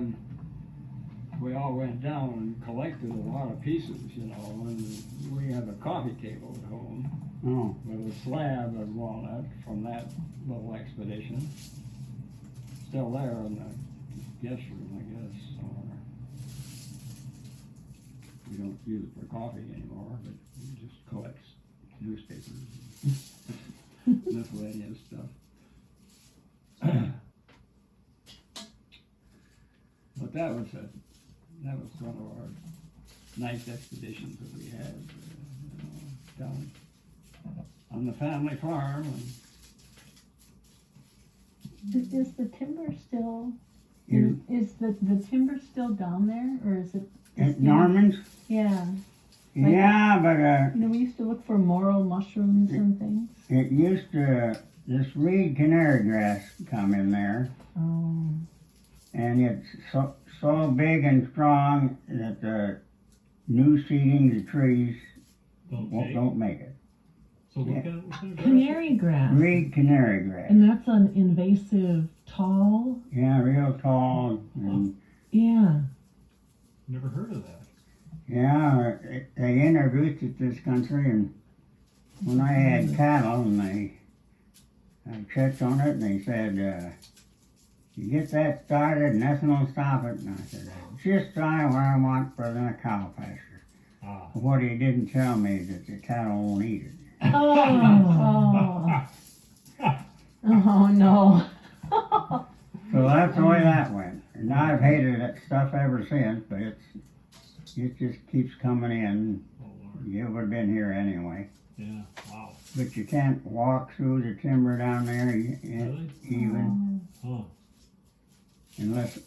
when we all went down and collected a lot of pieces, you know, and we have a coffee table at home Oh, with a slab of walnut from that little expedition. Still there in the guest room, I guess, somewhere. We don't use it for coffee anymore, but we just collect newspapers and miscellaneous stuff. But that was one of our nice expeditions that we had, you know, down on the family farm. And Is the timber still, You- is the timber still down there, or is it? at Norman's? Yeah, Yeah, but, you know, we used to look for morel mushrooms and things. it used to, this reed canary grass come in there, Oh, and it's so big and strong that the new seedings of trees don't make it. So Yeah. what kind of grass? canary grass, Reed canary grass. and that's an invasive tall, Yeah, real tall, and yeah. Never heard of that. yeah, they introduced it to this country, and when I had cattle, and I checked on it, and they said, you get that started, nothing will stop it. And I said, just try where I want for the cow pasture. Ah. What he didn't tell me is that the cattle won't eat it. Oh, oh no. So that's the way that went. And I've hated that stuff ever since, but it just keeps coming in. Oh, Lord. You would have been here anyway. Yeah. Wow. But you can't walk through the timber down there Really? even Huh. unless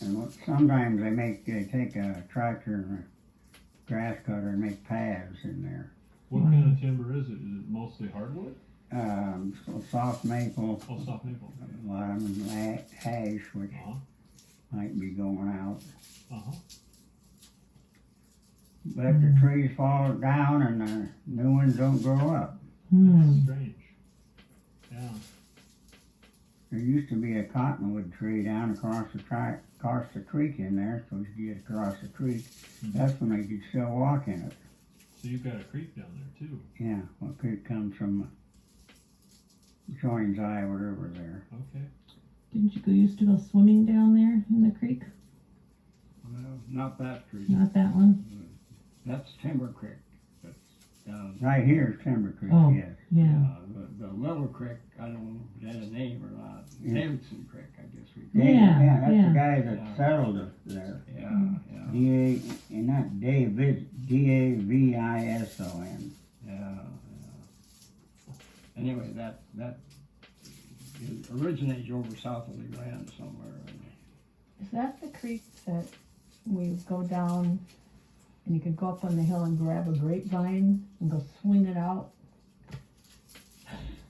sometimes they take a tractor and a grass cutter and make paths in there. What kind of timber is it? Is it mostly hardwood? So soft maple, Oh, soft maple. a lot of them hash, which Uh-huh. might be going out. Uh-huh. But the trees fall down and the new ones don't grow up. Hmm. Strange. Yeah. There used to be a cottonwood tree down across the creek in there, so as you get across the creek, that's when they could still walk in it. So you've got a creek down there too. Yeah, well, creek comes from Joins Eye, whatever there. Okay. Didn't you used to go swimming down there in the creek? well, not that creek. Not that one? That's Timber Creek. That's down. Right here is Timber Creek, Oh. yes. Yeah. The Little Creek, I don't know if it had a name or not. Yeah. Davidson Creek, I guess we call Dave, it. Yeah, that's yeah. the guy that Yeah. settled it there. Yeah, yeah, And not David, Davison. yeah. Anyway, that it originates over south of the Grand somewhere. Is that the creek that we go down and you could go up on the hill and grab a grapevine and go swing it out?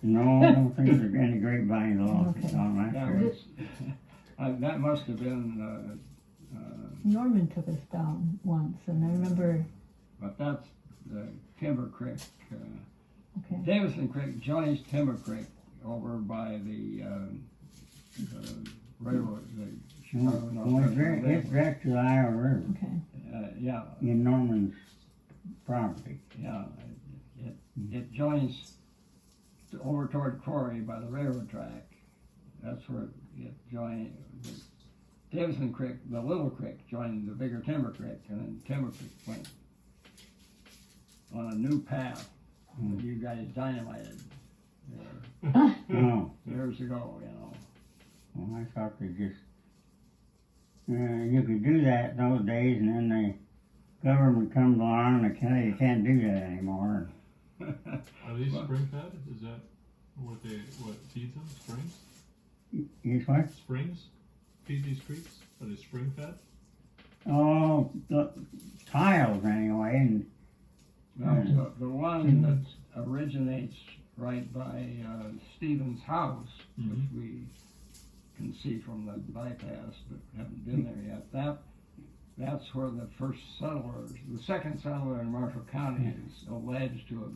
No, I don't think there's any grapevines along Okay. on that That creek. was, that must have been, Norman took us down once, and I remember, but that's the Timber Creek. okay, Davidson Creek joins Timber Creek over by the railroad, the Chicago North It's right to the Iowa River okay. yeah, in Norman's property. yeah. It joins over toward Quarry by the railroad track. That's where it joined. Davidson Creek, the Little Creek, joined the bigger Timber Creek, and then Timber Creek went on a new path that you guys dynamited there No, years ago, you know. well, I thought they just, you could do that in those days, and then the government comes along and they tell you can't do that anymore. Are these spring fed? Is that what feeds them? Springs? You what? Springs? Feed these creeks? Are they spring fed? Oh, the tiles anyway, and No, the one that originates right by Stevens' house, which we can see from the bypass, but haven't been there yet. That's where the first settlers, the second settler in Marshall County, is alleged to have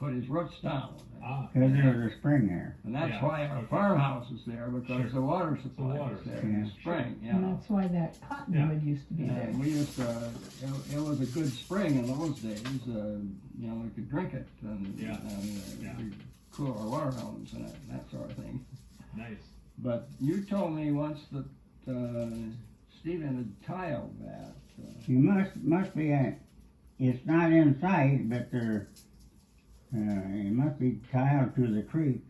put his roots down. Ah, Cause there was a spring there. And that's Yeah, why our okay. farmhouse is there, because Sure. the water supply water, is there in yeah. the spring, you And know. that's why that cottonwood used to be there. And we used to, it was a good spring in those days, you know, we could drink it and, Yeah. Yeah. we'd cool our watermelons and that sort of thing. nice. But you told me once that, Stephen had tiled that. You must be it's not in sight, but there, it must be tiled to the creek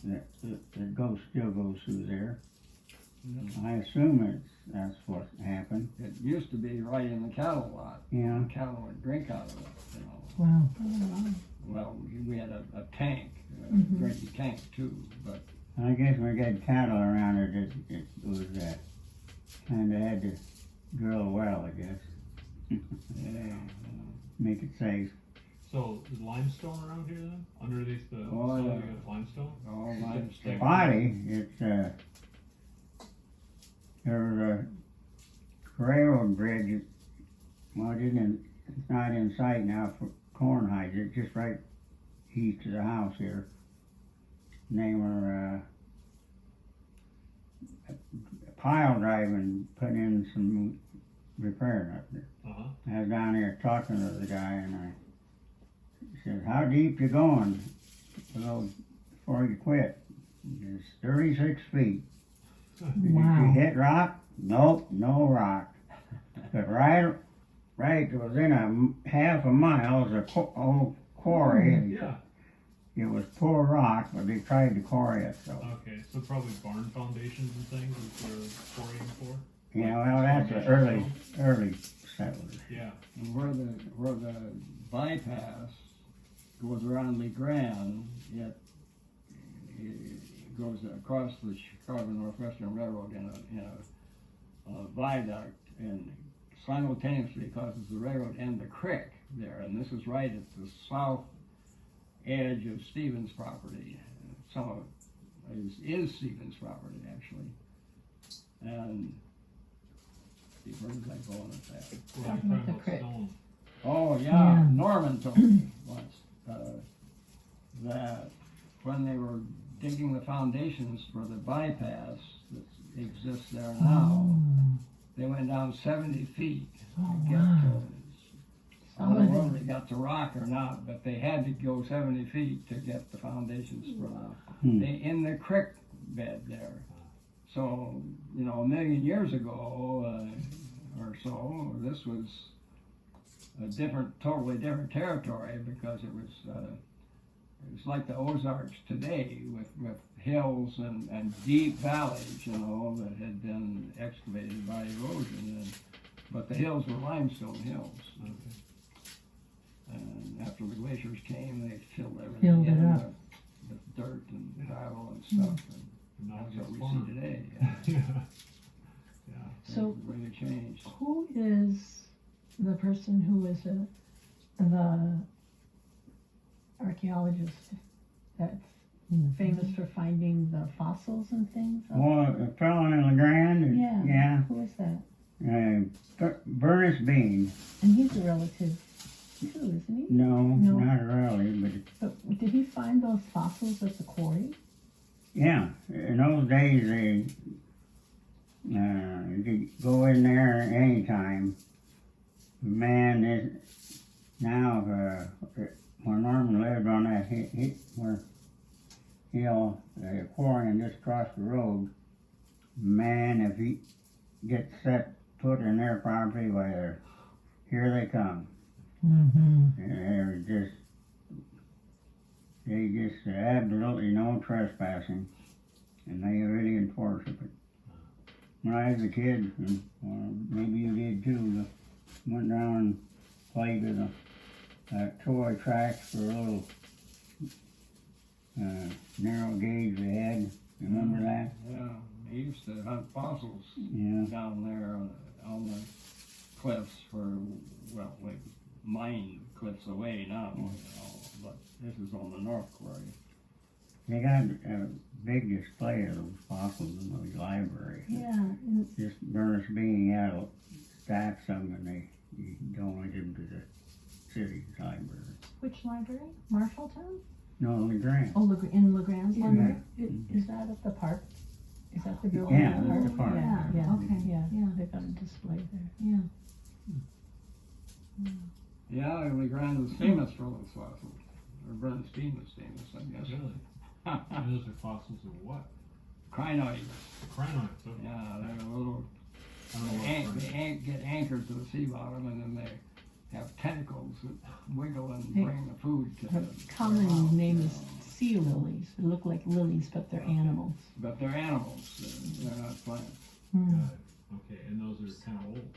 that still goes through there. I assume that's what happened, It used to be right in the cattle lot. yeah. Cattle would drink out of it, you know. Wow. Well, we had a tank, a Mhm. drinking tank too, but I guess when we got cattle around it was, kinda had to drill a well, I guess, yeah. make it safe. So is limestone around here then? Underneath the Oh, so yeah. you got limestone? All limestone. Body, it's, there was a railroad bridge, well, it's not in sight now for Cornhides, it's just right east of the house here. And they were, pile driving, putting in some repairing up there. Uh-huh. I was down there talking to the guy and I said, how deep you going? Below, before you quit. It's 36 feet. Did you Wow. hit rock? Nope, no rock. But right within half a mile is a old quarry. and Yeah. It was poor rock, but they tried to quarry it, so. Okay, so probably barn foundations and things is what they're quarrying for? Yeah, well, that's the early settlers. Yeah. And where the bypass goes around LeGrand, it goes across the Chicago Northwestern Railroad in a viaduct, and simultaneously crosses the railroad and the creek there, and this is right at the south edge of Stevens' property. Some of it is Stevens' property actually, and where was I going with that? Well, Talking you're about the creek. stone. Oh, yeah, Yeah. Norman told me once, that when they were digging the foundations for the bypass that exists there now, Oh, they went down 70 feet oh to get wow. to it. I don't know Somebody- whether they got the rock or not, but they had to go 70 feet to get the foundations for in the creek bed there. So, you know, a million years ago, or so, this was totally different territory, because it was like the Ozarks today with hills and deep valleys, you know, that had been excavated by erosion, but the hills were limestone hills. Okay. And after the glaciers came, they filled everything Filled it in up. with dirt and gravel and stuff, and Now that's it's what we farm. see today. Yeah. Yeah. So Really changed. who is the person who is the archaeologist that's famous for finding the fossils and things? Well, the fellow in LeGrand, Yeah. Who is that? Bernice Bean. And he's a relative too, isn't he? No, No. not really, but But did he find those fossils at the quarry? yeah, in those days you could go in there anytime. Man, now where Norman lived on that hill, the quarry and just across the road, man, if he gets set foot in their property, well, here they come. Mm-hmm. And they just absolutely no trespassing, and they really enforce it. But when I was a kid, and maybe you did too, went down and played with a toy tracks for a little narrow gauge we had. Remember that? Yeah, they used to hunt fossils Yeah. down there on the cliffs well, we mined cliffs away now, you know, but this is on the North Quarry. They got a big display of those fossils in the library. Yeah. And Just Bernice Bean had stacks of them, and they donated them to the City Library. Which library? Marshalltown? No, LeGrand. Oh, in LeGrand's Yeah. library? Is that at the park? Is that the building? Yeah, at that's the park. Yeah, yeah, Okay. yeah, Yeah. they've got a display there. Yeah, LeGrand was famous for those fossils. Or Bernstein was famous, I guess. Really? And those are fossils of what? Crinoids. Crinoids. Okay. Yeah, they're a little. I don't know what crinoids. Get anchored to the sea bottom, and then they have tentacles that wiggle and Hey, bring the food to The the. common mouth, name you is know. sea lilies. They look like lilies, but they're animals. But they're animals. They're not plants. Got it. Okay, and those are kind of old.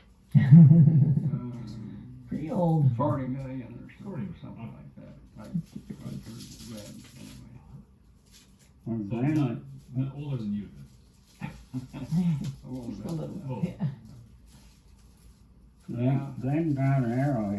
Pretty old. 40 million or so, 40, or something oh. like that. I read anyway. Well, So Glenn, not older than you then. A little Just bit. a little. Oh. Yeah. Glenn got an arrowhead.